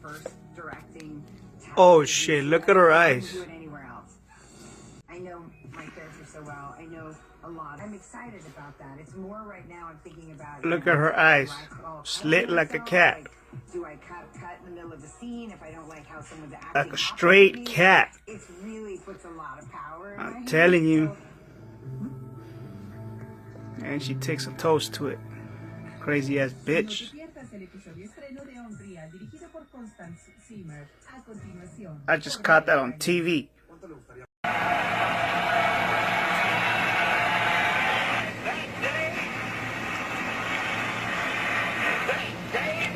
first directing. Oh shit! Look at her eyes. Do it anywhere else. I know my character so well. I know a lot. I'm excited about that. It's more right now. I'm thinking about. Look at her eyes, slit like a cat. Do I cut in the middle of the scene if I don't like how someone's acting? Like a straight cat. It really puts a lot of power in I'm my telling hand, you. so- And she takes a toast to it. Crazy ass bitch. I just caught that on TV.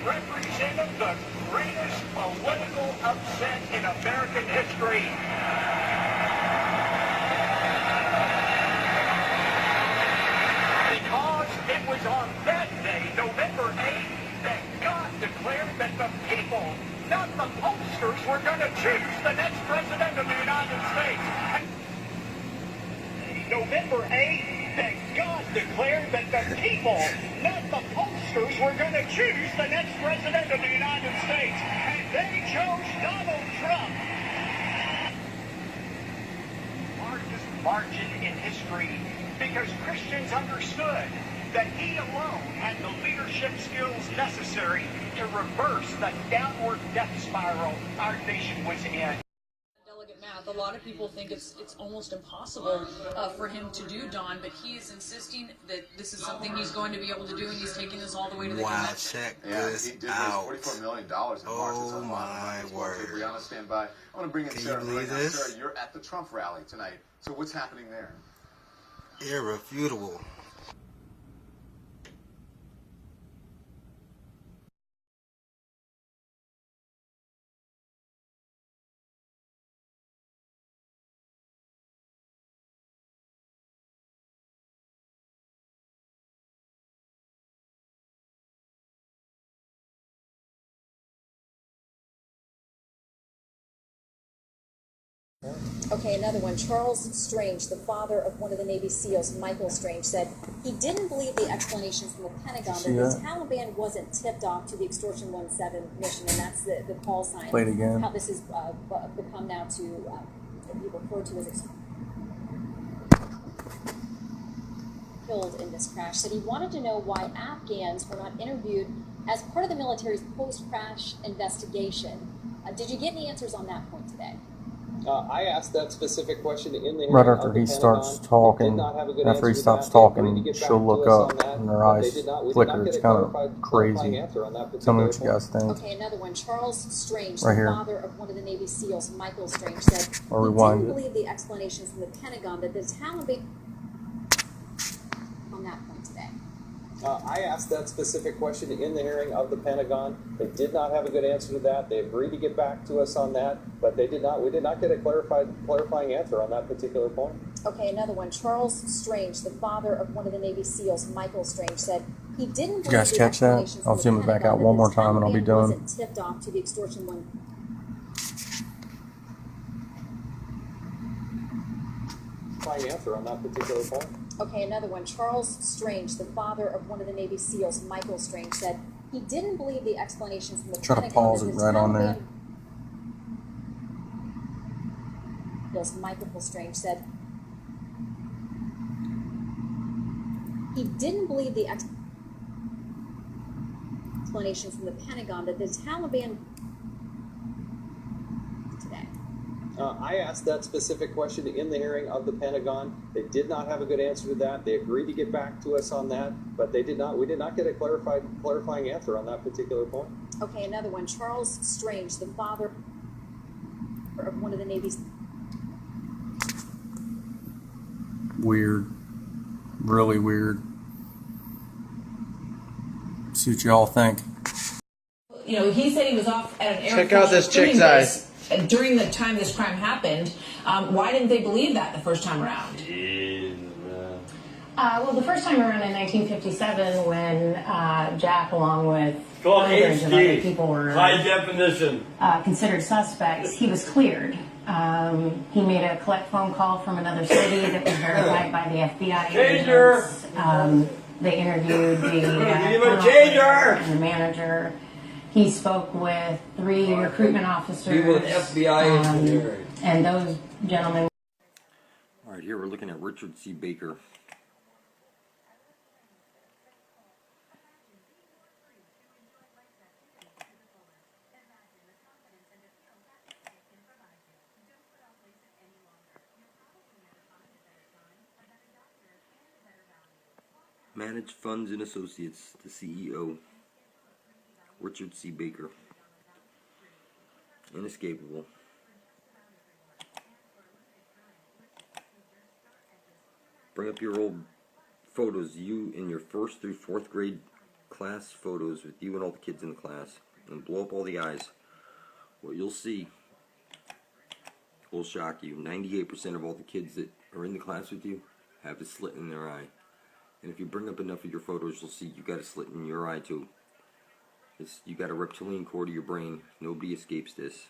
Represented the greatest political upset in American history. Because it was on that day, November 8th, that God declared that the people, not the pollsters, were going to choose the next president of the United States. November 8th, that God declared that the people, not the pollsters, were going to choose the next president of the United States. And they chose Donald Trump. Largest margin in history, because Christians understood that he alone had the leadership skills necessary to reverse the downward death spiral our nation was in. Math. A lot of people think it's almost impossible for him to do, Don, but he is insisting that this is something he's going to be able to do, and he's taking this all the way to the convention. Check Yeah, this he did out. raise $44 million in March. Oh my word. Brianna, stand by. I want to bring in Can you Sarah. believe Right now. this? Sarah, you're at the Trump rally tonight. So what's happening there? Irrefutable. Okay, another one. Charles Strange, the father of one of the Navy SEALs, Michael Strange, said he didn't believe the explanations from the Pentagon that the Taliban wasn't tipped off to the Extortion 17 mission, and that's the call sign. Play it again. How this has become now to be referred to as killed in this crash. Said he wanted to know why Afghans were not interviewed as part of the military's post-crash investigation. Did you get any answers on that point today? I asked that specific question in the Right after he starts talking, after he stops talking, she'll look up and her eyes flicker. It's kind of crazy. Tell me what you guys think. Okay, another one. Charles Strange, Right the here. father of one of the Navy SEAls, Michael Strange, said Or he rewind didn't it. believe the explanations from the Pentagon that the Taliban on that point today. I asked that specific question in the hearing of the Pentagon. They did not have a good answer to that. They agreed to get back to us on that, but they did not. We did not get a clarifying answer on that particular point. Okay, another one. Charles Strange, the father of one of the Navy SEAls, Michael Strange, said he didn't believe guys the catch that? explanations I'll from zoom the it back Pentagon out one that more the time and I'll be Taliban done. wasn't tipped off to the Extortion 1. Answer on that particular point. Okay, another one. Charles Strange, the father of one of the Navy SEAls, Michael Strange, said he didn't believe the explanations from the Try to Pentagon pause that it the right on there. Taliban- Michael Strange said he didn't believe the explanations from the Pentagon that the Taliban today. I asked that specific question in the hearing of the Pentagon. They did not have a good answer to that. They agreed to get back to us on that, but they did not. We did not get a clarifying answer on that particular point. Okay, another one. Charles Strange, the father of one of the Navy's. Weird. Really weird. See what y'all think. You know, he said he was off at an airport. Check out this chick's eyes. During the time this crime happened. Why didn't they believe that the first time around? Well, the first time around in 1957, when Jack, along with hundreds of other people, were high definition considered suspects, he was cleared. He made a collect phone call from another city that was verified by the FBI agents. They interviewed the owner and the manager. He spoke with 3 recruitment officers. People with FBI and those gentlemen. All right, here we're looking at Richard C. Baker. Managed Funds and Associates, the CEO, Richard C. Baker. Inescapable. Bring up your old photos, you in your 1st through 4th grade class photos with you and all the kids in the class, and blow up all the eyes. What you'll see will shock you. 98% of all the kids that are in the class with you have a slit in their eye. And if you bring up enough of your photos, you'll see you got a slit in your eye too. You got a reptilian core to your brain. Nobody escapes this.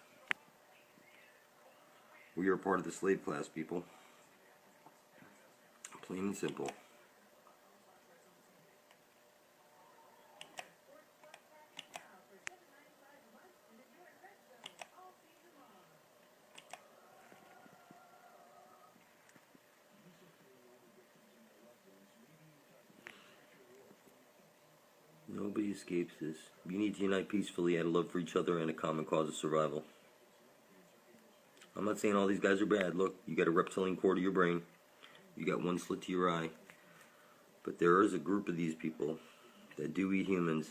We are part of the slave class, people. Plain and simple. Nobody escapes this. You need to unite peacefully out of love for each other and a common cause of survival. I'm not saying all these guys are bad. Look, you got a reptilian core to your brain. You got one slit to your eye. But there is a group of these people that do eat humans.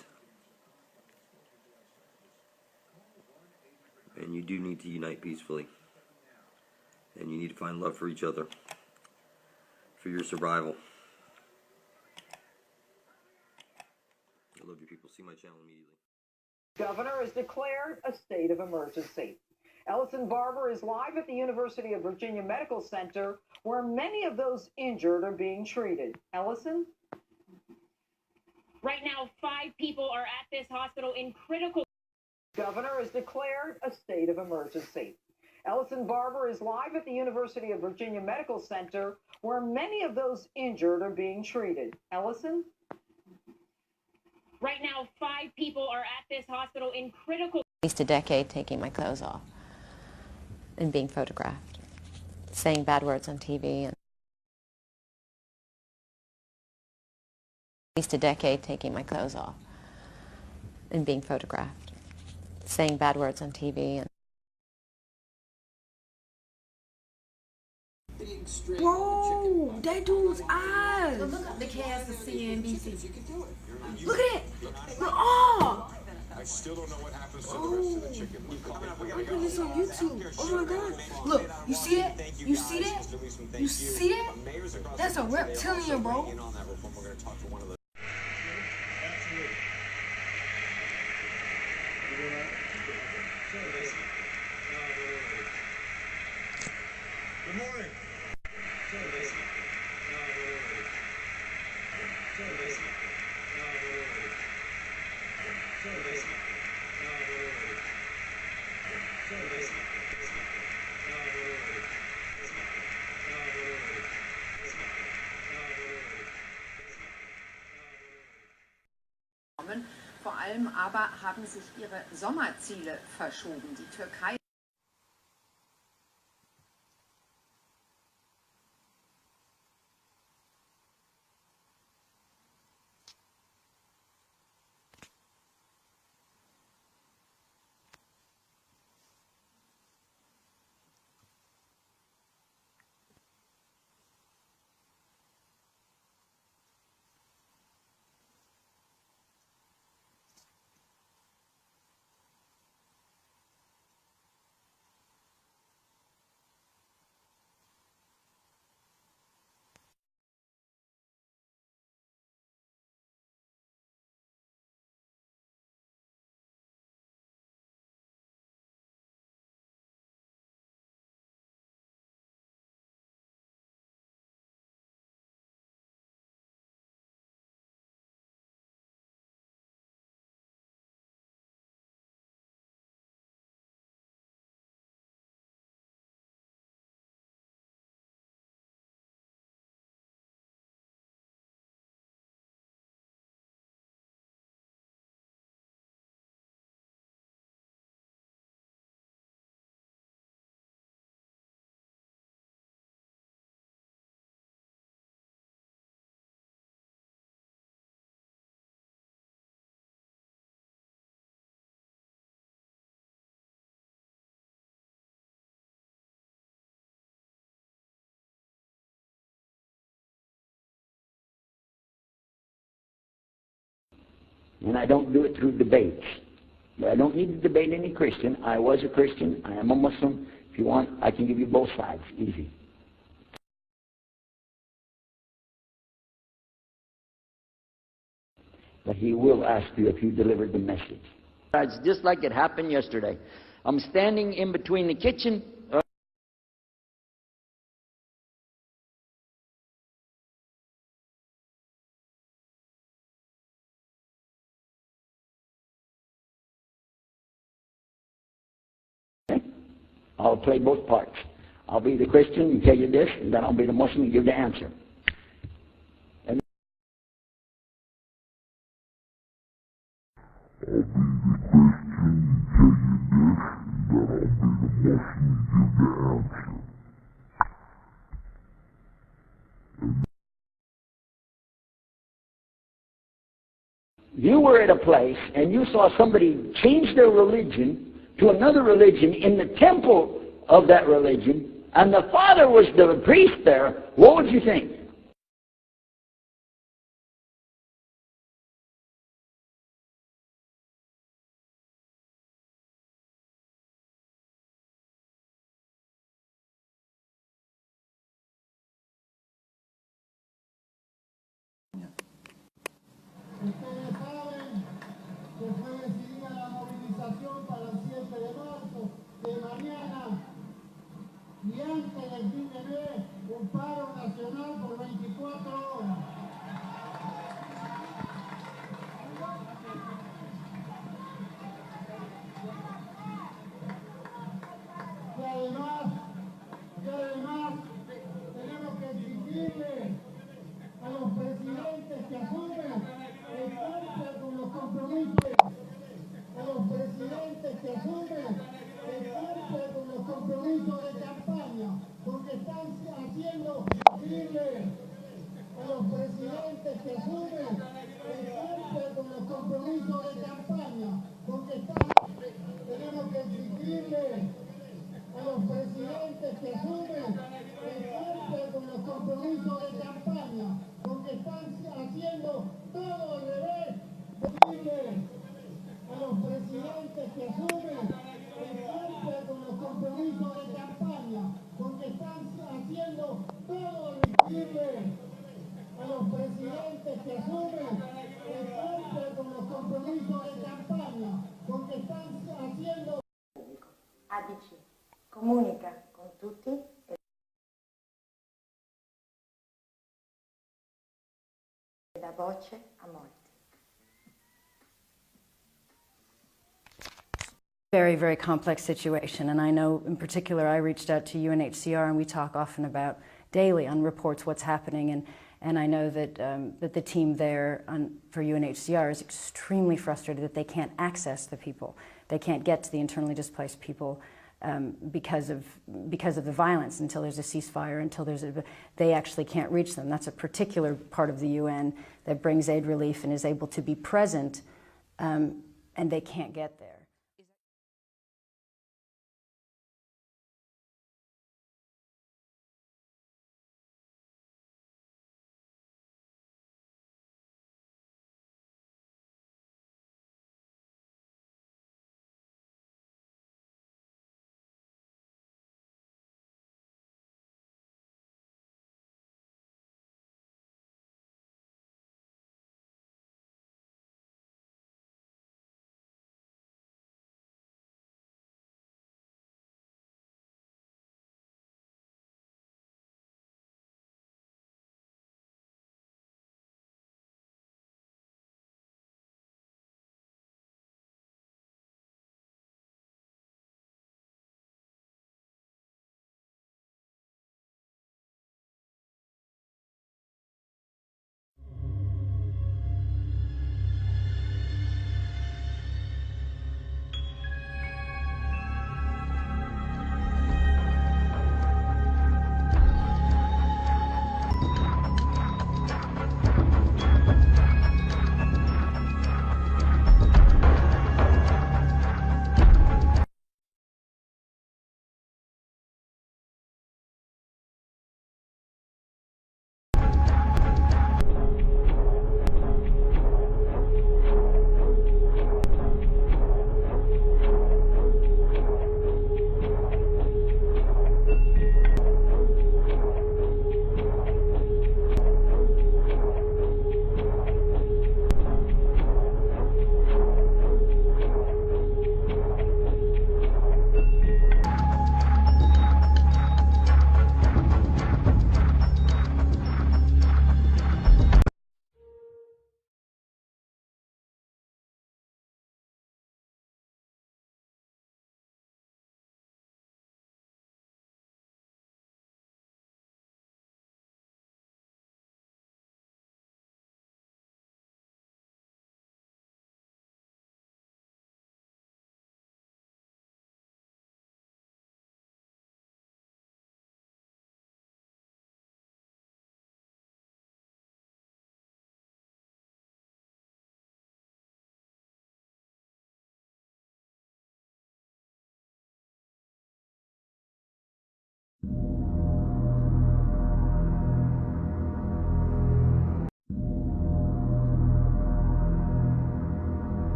And you do need to unite peacefully. And you need to find love for each other. For your survival. I love you people. See my channel immediately. Governor has declared a state of emergency. Ellison Barber is live at the University of Virginia Medical Center, where many of those injured are being treated. Ellison? Right now, 5 people are at this hospital in critical... Governor has declared a state of emergency. Ellison Barber is live at the University of Virginia Medical Center, where many of those injured are being treated. Ellison? Right now, 5 people are at this hospital in critical... At least a decade taking my clothes off and being photographed, saying bad words on TV. And at least a decade taking my clothes off and being photographed, saying bad words on TV. And bro, that dude's eyes. Look up the cast of CNBC. Look at it. Look, oh. I still don't know what happens to the rest of the chicken. Look at this on YouTube. Oh my God. Look, you see that? You see that? You see that? That's a reptilian, bro. Good morning. Vor allem aber haben sich ihre Sommerziele verschoben. Die Türkei And I don't do it through debates. I don't need to debate any Christian. I was a Christian. I am a Muslim. If you want, I can give you both sides. Easy. But he will ask you if you delivered the message. It's just like it happened yesterday. I'm standing in between the kitchen. I'll play both parts. I'll be the Christian and tell you this, and then I'll be the Muslim and give the answer. And you were at a place and you saw somebody change their religion to another religion in the temple of that religion, and the father was the priest there, what would you think? Y antes del fin de mes, un paro nacional por 24 horas. Y además, tenemos que exigirle a los presidentes que asumen el cumple con los compromisos, a los presidentes que asumen el cumple con los compromisos de campaña, porque están haciendo exigirle a los presidentes que asumen el cumple con los compromisos de campaña, porque tenemos que exigirle a los presidentes que asumen el cumple con los compromisos de campaña, porque están haciendo todo al revés. Exigirle a los presidentes que asumen el cumple con los compromisos de campaña, porque están haciendo todo al revés. A los presidentes que asumen el cumple con los compromisos de campagna, porque están haciendo... ADC comunica con tutti e dà voce a molti. Very, very complex situation, and I know in particular I reached out to UNHCR and we talk often about daily on reports what's happening, and I know that, that the team there for UNHCR is extremely frustrated that they can't access the people. They can't get to the internally displaced people because of the violence until there's a ceasefire, until they actually can't reach them. That's a particular part of the UN that brings aid relief and is able to be present, and they can't get there.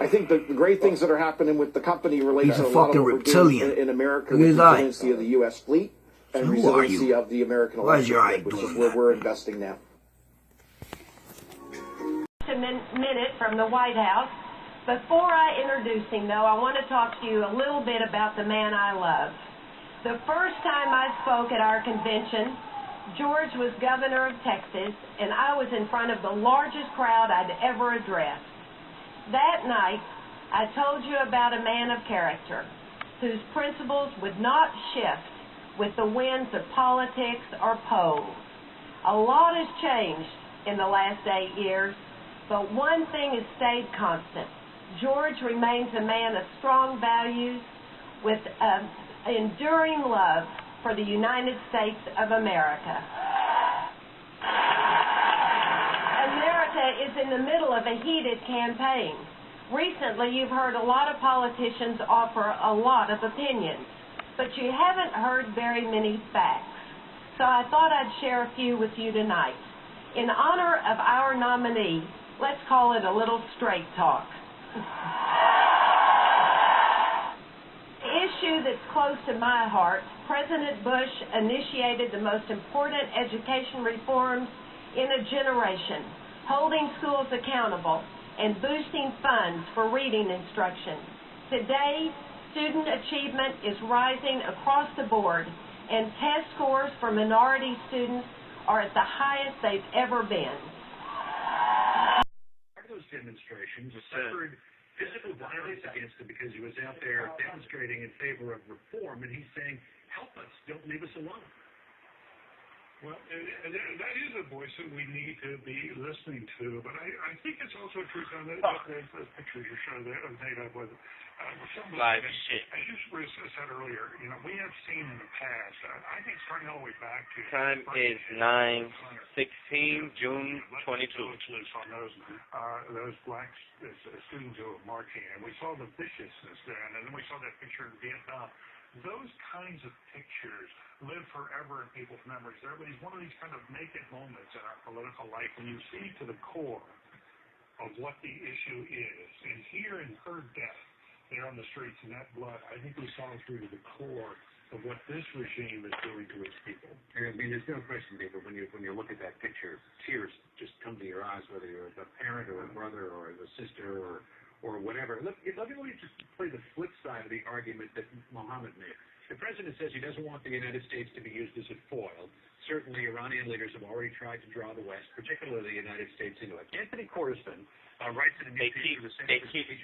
I think the great things that are happening with the company relate He's to a a lot of fucking what we're reptilian. doing in America, Look at with his eye. resiliency of the U.S. fleet and Who are resiliency you? of the American Why is your eye electric grid, which is doing where that? we're investing now. A minute from the White House. Before I introduce him, though, I want to talk to you a little bit about the man I love. The first time I spoke at our convention, George was governor of Texas, and I was in front of the largest crowd I'd ever addressed. That night, I told you about a man of character, whose principles would not shift with the winds of politics or polls. A lot has changed in the last 8 years, but one thing has stayed constant. George remains a man of strong values with enduring love for the United States of America. America is in the middle of a heated campaign. Recently, you've heard a lot of politicians offer a lot of opinions, but you haven't heard very many facts. So I thought I'd share a few with you tonight. In honor of our nominee, let's call it a little straight talk. The issue that's close to my heart, President Bush initiated the most important education reforms in a generation, holding schools accountable and boosting funds for reading instruction. Today, student achievement is rising across the board, and test scores for minority students are at the highest they've ever been. Part of those demonstrations suffered physical violence against him because he was out there demonstrating in favor of reform, and he's saying, help us, don't leave us alone. Well, that is a voice that we need to be listening to, but I think it's also true on the pictures you showed there, made up with live shit. As you said earlier, you know, we have seen in the past, I think starting all the way back to... Time is 9/16, June 22. On those black students who were marching, and we saw the viciousness then, and then we saw that picture in Vietnam. Those kinds of pictures live forever in people's memories. It's one of these kind of naked moments in our political life when you see to the core of what the issue is. And here in her death, there on the streets in that blood, I think we saw through to the core of what this regime is doing to its people. I mean, there's no question, David, when you look at that picture, tears just come to your eyes, whether you're a parent or a brother or a sister or whatever. Let me just play the flip side of the argument that Mohammed made. The president says he doesn't want the United States to be used as a foil. Certainly, Iranian leaders have already tried to draw the West, particularly the United States, into it. Anthony Corston writes in a They keep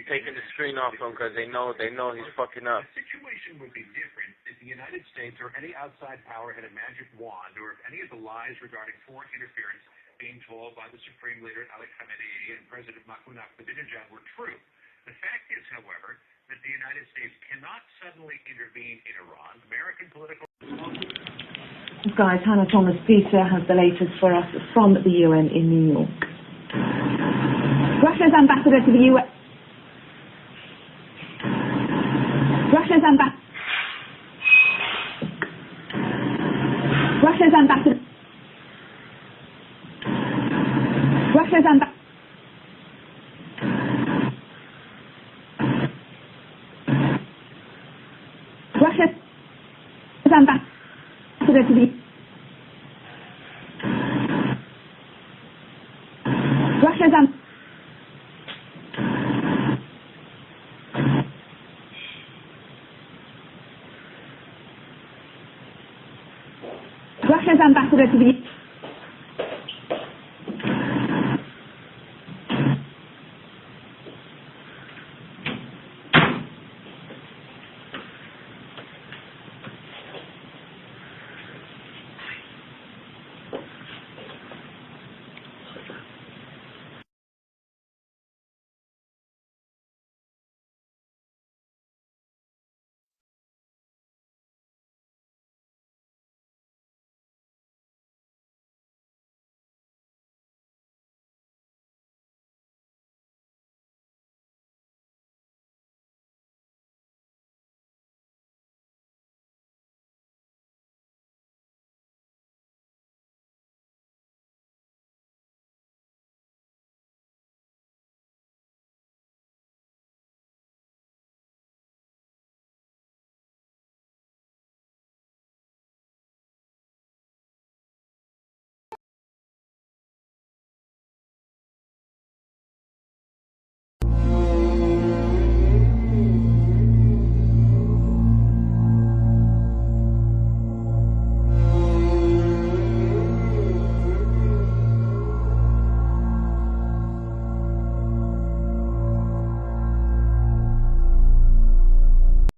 taking the screen off him because they know he's fucking up. The situation would be different if the United States or any outside power had a magic wand, or if any of the lies regarding foreign interference being told by the Supreme Leader Ali Khamenei and President Mahmoud Ahmadinejad were true. The fact is, however, that the United States cannot suddenly intervene in Iran. American political... Guys, Hannah Thomas Peter has the latest for us from the UN in New York. Russia's ambassador to the UN... Russia's ambassador... Russia's ambassador... Russia's ambassador... Russia's ambassador to the... Russia's ambassador... Russia's ambassador to the...